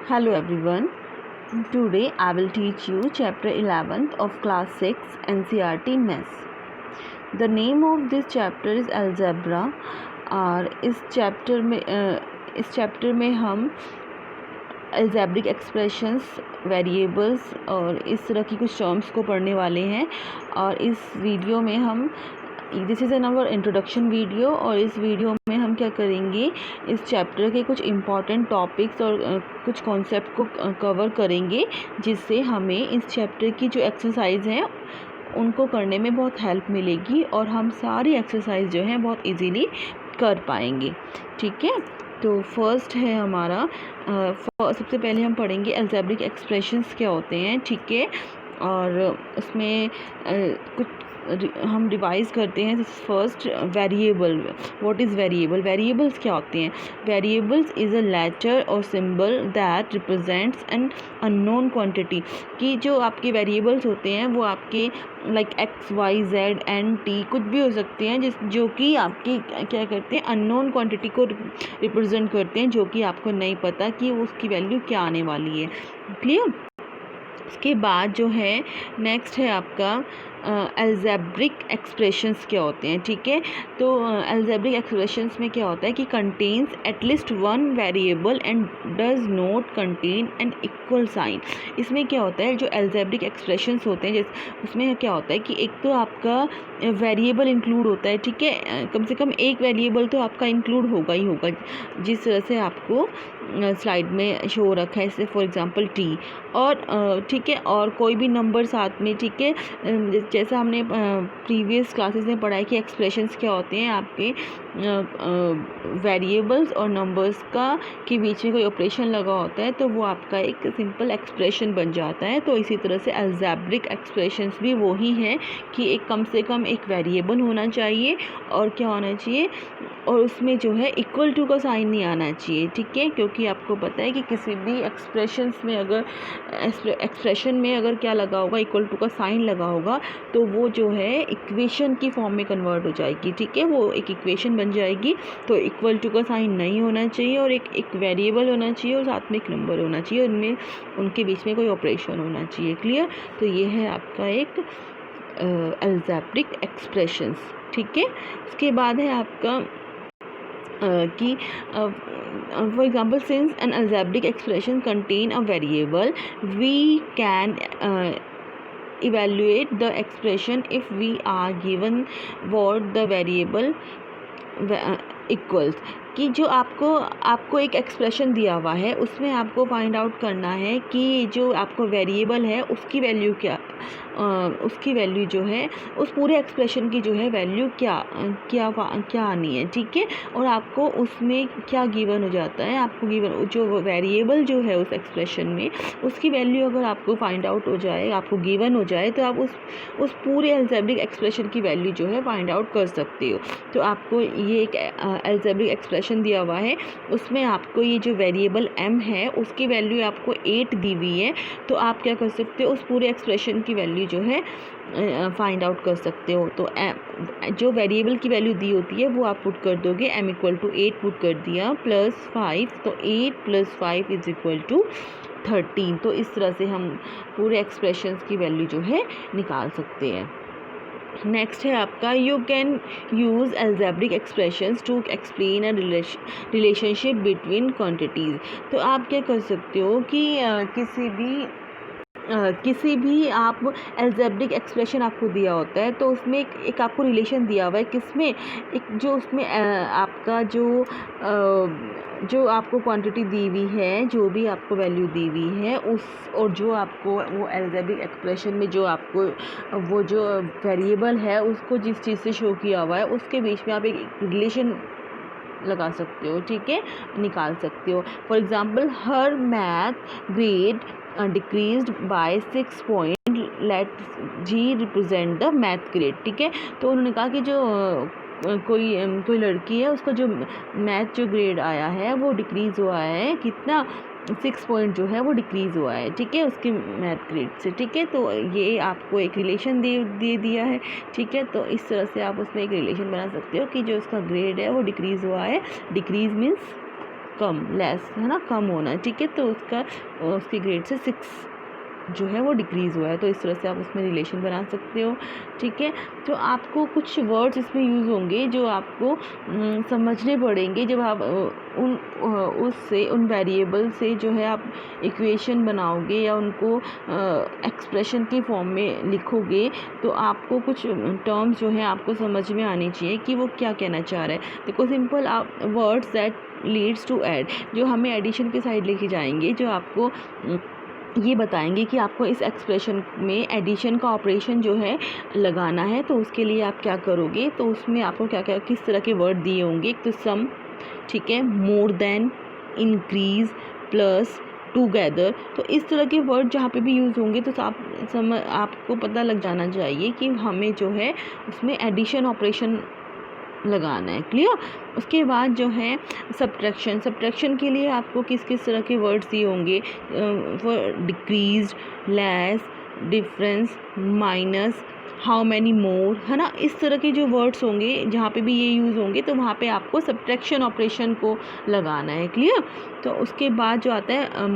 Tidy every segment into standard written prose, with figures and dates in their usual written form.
Hello everyone. Today I will teach you chapter 11th of class 6 NCERT Maths. The name of this chapter is algebra और इस chapter में हम algebraic expressions, variables और इस तरह की कुछ टर्म्स को पढ़ने वाले हैं। और इस वीडियो में हम this is our introduction video और इस वीडियो में हम क्या करेंगे, इस चैप्टर के कुछ इम्पॉर्टेंट टॉपिक्स और कुछ कॉन्सेप्ट को कवर करेंगे, जिससे हमें इस चैप्टर की जो एक्सरसाइज हैं उनको करने में बहुत हेल्प मिलेगी और हम सारी एक्सरसाइज जो हैं बहुत इजीली कर पाएंगे। ठीक है, तो फर्स्ट है हमारा सबसे पहले हम पढ़ेंगे अलजेब्रिक एक्सप्रेशंस क्या होते हैं। ठीक है, और उसमें कुछ हम रिवाइज करते हैं। First, variable. What is variable? Variables क्या होते हैं? वेरिएबल्स इज़ अ लेटर और symbol that represents an unknown quantity. कि जो आपके वेरिएबल्स होते हैं वो आपके like x y z n t कुछ भी हो सकते हैं, जो कि आपकी क्या करते हैं, अननोन क्वांटिटी को रिप्रेजेंट करते हैं, जो कि आपको नहीं पता कि उसकी वैल्यू क्या आने वाली है। क्लियर? उसके बाद जो है नेक्स्ट है आपका अलजेब्रिक एक्सप्रेशंस क्या होते हैं। ठीक है, तो अलजेब्रिक एक्सप्रेशंस में क्या होता है कि contains at least one variable and does not contain an equal sign. इसमें क्या होता है, जो अलजेब्रिक एक्सप्रेशंस होते हैं जैसे उसमें क्या होता है कि एक तो आपका वेरिएबल इंक्लूड होता है। ठीक है, कम से कम एक वेरिएबल तो आपका इंक्लूड होगा ही होगा, जिस तरह से आपको स्लाइड में शो रखा है, जैसे फॉर एग्जांपल टी। और ठीक है, और कोई भी नंबर साथ में। ठीक है, जैसा हमने प्रीवियस क्लासेस में पढ़ा है कि एक्सप्रेशंस क्या होते हैं, आपके वेरिएबल्स और नंबर्स का के बीच में कोई ऑपरेशन लगा होता है तो वो आपका एक सिंपल एक्सप्रेशन बन जाता है। तो इसी तरह से अलजेब्रिक एक्सप्रेशंस भी वही हैं कि एक कम से कम एक वेरिएबल होना चाहिए और क्या होना चाहिए, और उसमें जो है इक्वल टू का साइन नहीं आना चाहिए। ठीक है, क्योंकि आपको पता है कि किसी भी एक्सप्रेशन में अगर क्या लगा होगा, इक्वल टू का साइन लगा होगा, तो वो जो है इक्वेशन की फॉर्म में कन्वर्ट हो जाएगी। ठीक है, वो एक इक्वेशन बन जाएगी। तो इक्वल टू का साइन नहीं होना चाहिए और एक वेरिएबल होना चाहिए और साथ में एक नंबर होना चाहिए, उनमें उनके बीच में कोई ऑपरेशन होना चाहिए। क्लियर? तो ये है आपका एक अलजेब्रिक एक्सप्रेशंस। ठीक है, उसके बाद है आपका कि for example, since an algebraic expression contain a variable, we can evaluate the expression if we are given what the variable equals. कि जो आपको एक एक्सप्रेशन दिया हुआ है, उसमें आपको फाइंड आउट करना है कि जो आपको वेरिएबल है उसकी वैल्यू क्या, उसकी वैल्यू जो है उस पूरे एक्सप्रेशन की जो है वैल्यू क्या आनी है। ठीक है, और आपको उसमें क्या गिवन हो जाता है, आपको गिवन जो वेरिएबल जो है उस एक्सप्रेशन में उसकी वैल्यू अगर आपको फाइंड आउट हो जाए, आपको गिवन हो जाए, तो आप उस पूरे अलजेब्रिक एक्सप्रेशन की वैल्यू जो है फाइंड आउट कर सकते हो। तो आपको ये एक अलजेब्रिक एक्सप्रेशन दिया हुआ है, उसमें आपको ये जो वेरिएबल m है उसकी वैल्यू आपको 8 दी हुई है, तो आप क्या कर सकते हो, उस पूरे एक्सप्रेशन की वैल्यू जो है फाइंड आउट कर सकते हो। तो जो वेरिएबल की वैल्यू दी होती है वो आप पुट कर दोगे, m इक्वल टू 8 पुट कर दिया प्लस 5, तो 8 प्लस 5 इज इक्वल टू 13। तो इस तरह से हम पूरे एक्सप्रेशंस की वैल्यू जो है निकाल सकते हैं। नेक्स्ट है आपका, you can use algebraic expressions to explain a relationship between quantities. तो आप क्या कर सकते हो कि किसी भी आप अलजेब्रिक एक्सप्रेशन आपको दिया होता है, तो उसमें एक आपको रिलेशन दिया हुआ है, किसमें, एक जो उसमें आपका जो आपको क्वांटिटी दी हुई है, जो भी आपको वैल्यू दी हुई है उस, और जो आपको वो अलजेब्रिक एक्सप्रेशन में जो आपको वो जो वेरिएबल है उसको जिस चीज़ से शो किया हुआ है उसके बीच में आप एक रिलेशन लगा सकते हो। ठीक है, निकाल सकते हो। For example, her math grade decreased by 6 point, let g represent the math grade. ठीक है, तो उन्होंने कहा कि जो कोई लड़की है, उसका जो मैथ जो ग्रेड आया है वो डिक्रीज़ हुआ है, कितना, 6 पॉइंट जो है वो डिक्रीज़ हुआ है। ठीक है, उसके मैथ ग्रेड से। ठीक है, तो ये आपको एक रिलेशन दे दिया है। ठीक है, तो इस तरह से आप उसमें एक रिलेशन बना सकते हो कि जो उसका ग्रेड है वो डिक्रीज़ हुआ है। डिक्रीज़ मीन्स कम, लेस है ना, कम होना, ठीक है। तो उसके ग्रेड से 6 जो है वो डिक्रीज़ हुआ है। तो इस तरह से आप उसमें रिलेशन बना सकते हो, ठीक है। तो आपको कुछ वर्ड्स इसमें यूज़ होंगे जो आपको समझने पड़ेंगे जब आप उन वेरिएबल से जो है आप इक्वेशन बनाओगे या उनको एक्सप्रेशन की फॉर्म में लिखोगे, तो आपको कुछ टर्म्स जो है आपको समझ में आनी चाहिए कि वो क्या कहना चाह रहा है। देखो सिंपल आप words that leads to add, जो हमें एडिशन की साइड लेके जाएंगे, जो आपको ये बताएंगे कि आपको इस एक्सप्रेशन में एडिशन का ऑपरेशन जो है लगाना है। तो उसके लिए आप क्या करोगे, तो उसमें आपको क्या क्या किस तरह के वर्ड दिए होंगे। एक तो सम, ठीक है, more than, increase, plus, together. तो इस तरह के वर्ड जहाँ पे भी यूज़ होंगे तो आपको पता लग जाना चाहिए कि हमें जो है उसमें एडिशन ऑपरेशन लगाना है। क्लियर। उसके बाद जो है सब्ट्रैक्शन के लिए आपको किस किस तरह के वर्ड्स दिए होंगे, decrease, less, difference, minus, how many more, है ना। इस तरह के जो वर्ड्स होंगे जहाँ पे भी ये यूज़ होंगे तो वहाँ पे आपको सब्ट्रैक्शन ऑपरेशन को लगाना है। क्लियर। तो उसके बाद जो आता है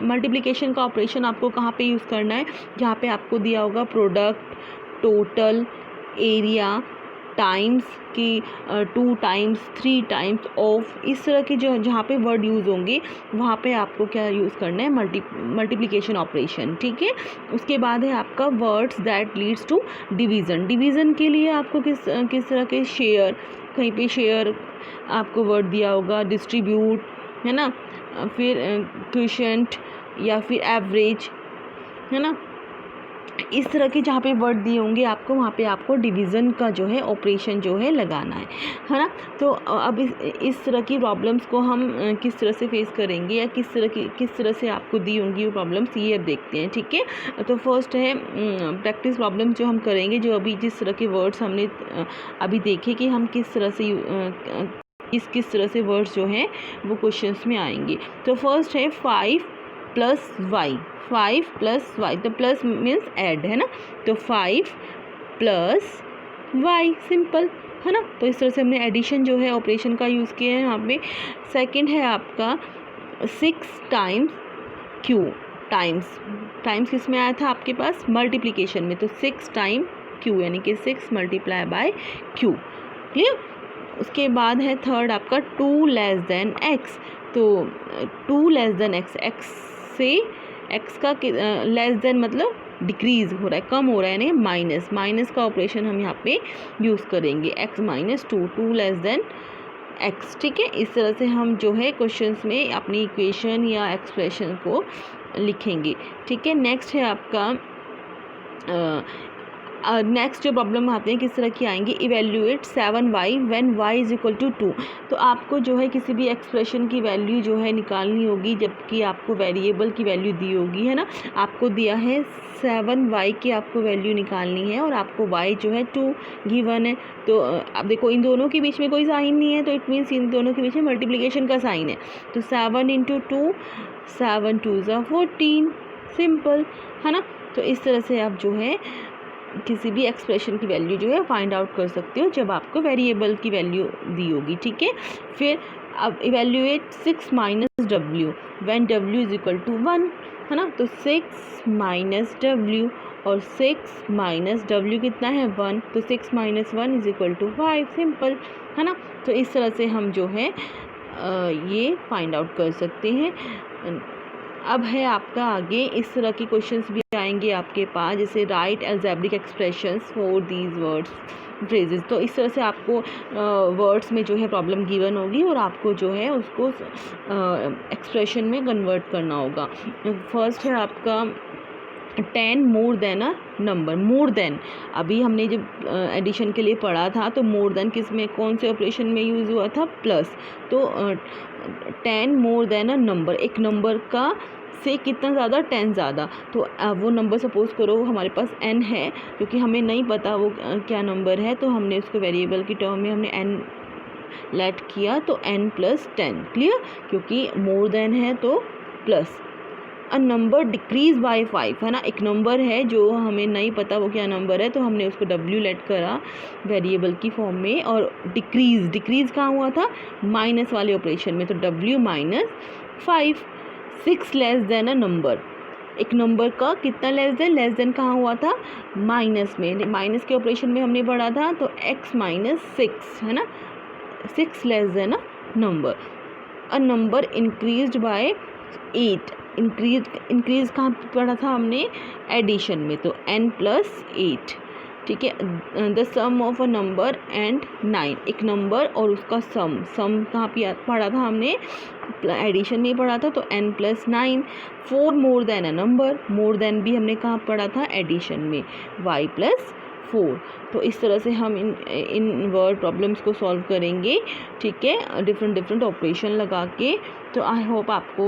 मल्टीप्लिकेशन का ऑपरेशन आपको कहाँ पे यूज़ करना है, जहाँ पे आपको दिया होगा प्रोडक्ट, टोटल, एरिया, टाइम्स की 2 टाइम्स, 3 टाइम्स ऑफ, इस तरह के जो जहाँ पे वर्ड यूज़ होंगे वहाँ पे आपको क्या यूज़ करना है, मल्टीप्लिकेशन ऑपरेशन, ठीक है। उसके बाद है आपका words that leads to division के लिए आपको किस तरह के शेयर, कहीं पे शेयर आपको वर्ड दिया होगा, डिस्ट्रीब्यूट, है ना, फिर क्वोशिएंट या फिर एवरेज, है ना। इस तरह के जहाँ पे वर्ड दिए होंगे आपको, वहाँ पे आपको डिवीज़न का जो है ऑपरेशन जो है लगाना है ना। तो अब इस तरह की प्रॉब्लम्स को हम किस तरह से फेस करेंगे या किस तरह से आपको दी होंगी वो प्रॉब्लम्स, ये अब देखते हैं, ठीक है। तो फर्स्ट है प्रैक्टिस प्रॉब्लम जो हम करेंगे, जो अभी जिस तरह के वर्ड्स हमने अभी देखे कि हम किस तरह से वर्ड्स जो हैं वो क्वेश्चंस में आएंगे। तो फर्स्ट है 5 + y, 5 + y, तो प्लस मीन्स ऐड, है ना। तो 5 + y, सिंपल, है ना। तो इस तरह से हमने एडिशन जो है ऑपरेशन का यूज़ किया है यहाँ पे। सेकंड है आपका 6 टाइम्स q, टाइम्स किस में आया था आपके पास, मल्टीप्लिकेशन में। तो 6 टाइम q यानी कि 6 × q। क्लियर। उसके बाद है थर्ड आपका 2 < x, तो 2 < x, x से x का लेस देन मतलब डिक्रीज़ हो रहा है, कम हो रहा है, यानी माइनस का ऑपरेशन हम यहाँ पे यूज़ करेंगे, x - 2 < x, ठीक है। इस तरह से हम जो है क्वेश्चंस में अपनी इक्वेशन या एक्सप्रेशन को लिखेंगे, ठीक है। नेक्स्ट है आपका नेक्स्ट जो प्रॉब्लम आते हैं किस तरह की आएंगी, इवेल्यूएट 7y व्हेन y = 2। तो आपको जो है किसी भी एक्सप्रेशन की वैल्यू जो है निकालनी होगी, जबकि आपको वेरिएबल की वैल्यू दी होगी, है ना। आपको दिया है 7y की आपको वैल्यू निकालनी है और आपको y जो है 2 गिवन है। तो अब देखो इन दोनों के बीच में कोई साइन नहीं है, तो इट मीन्स इन दोनों के बीच में मल्टीप्लिकेशन का साइन है। तो 7 × 2, 7 × 2 = 14, सिंपल, है ना। तो इस तरह से आप जो है किसी भी एक्सप्रेशन की वैल्यू जो है फाइंड आउट कर सकते हो जब आपको वेरिएबल की वैल्यू दी होगी, ठीक है। फिर अब इवेल्यूएट 6 - w व्हेन w = 1, है ना। तो 6 - w और 6 - w कितना है 1, तो 6 - 1 = 5, सिंपल, है ना। तो इस तरह से हम जो है ये फाइंड आउट कर सकते हैं। अब है आपका आगे इस तरह के क्वेश्चंस भी आएंगे आपके पास, जैसे right algebraic expressions for these words phrases. तो इस तरह से आपको वर्ड्स में जो है प्रॉब्लम गिवन होगी और आपको जो है उसको एक्सप्रेशन में कन्वर्ट करना होगा। फर्स्ट है आपका 10 more than a number, more than अभी हमने जब एडिशन के लिए पढ़ा था तो मोर देन किस में, कौन से ऑपरेशन में यूज़ हुआ था, प्लस। तो 10 मोर देन अ नंबर, एक नंबर का से कितना ज़्यादा, 10 ज़्यादा। तो वो नंबर सपोज़ करो हमारे पास n है, क्योंकि हमें नहीं पता वो क्या नंबर है, तो हमने उसको वेरिएबल की टर्म में हमने n लेट किया, तो n + 10, क्लियर, क्योंकि मोर देन है तो plus, a number decrease by 5, है ना, एक नंबर है जो हमें नहीं पता वो क्या नंबर है, तो हमने उसको w लेट करा वेरिएबल की फॉर्म में, और डिक्रीज कहाँ हुआ था, माइनस वाले ऑपरेशन में, तो w minus 5, 6 less than a number, एक नंबर का कितना लेस देन कहाँ हुआ था, माइनस में, माइनस के ऑपरेशन में हमने पढ़ा था, तो x माइनस 6, है ना, 6 less than a number increased by 8, increase कहाँ पढ़ा था हमने, एडिशन में, तो n प्लस 8, ठीक है। The sum of a number and 9, एक नंबर और उसका सम कहाँ पे पढ़ा था हमने, एडिशन में पढ़ा था, तो n plus 9, 4 more than a number, more than भी हमने कहाँ पढ़ा था, एडिशन में, y प्लस 4। तो इस तरह से हम इन वर्ड प्रॉब्लम्स को सॉल्व करेंगे, ठीक है, डिफरेंट ऑपरेशन लगा के। तो आई होप आपको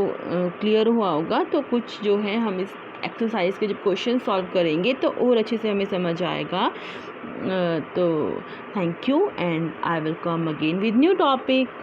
क्लियर हुआ होगा। तो कुछ जो है हम इस एक्सरसाइज के जब क्वेश्चन सॉल्व करेंगे तो और अच्छे से हमें समझ आएगा। तो thank you and I will come again with new topic.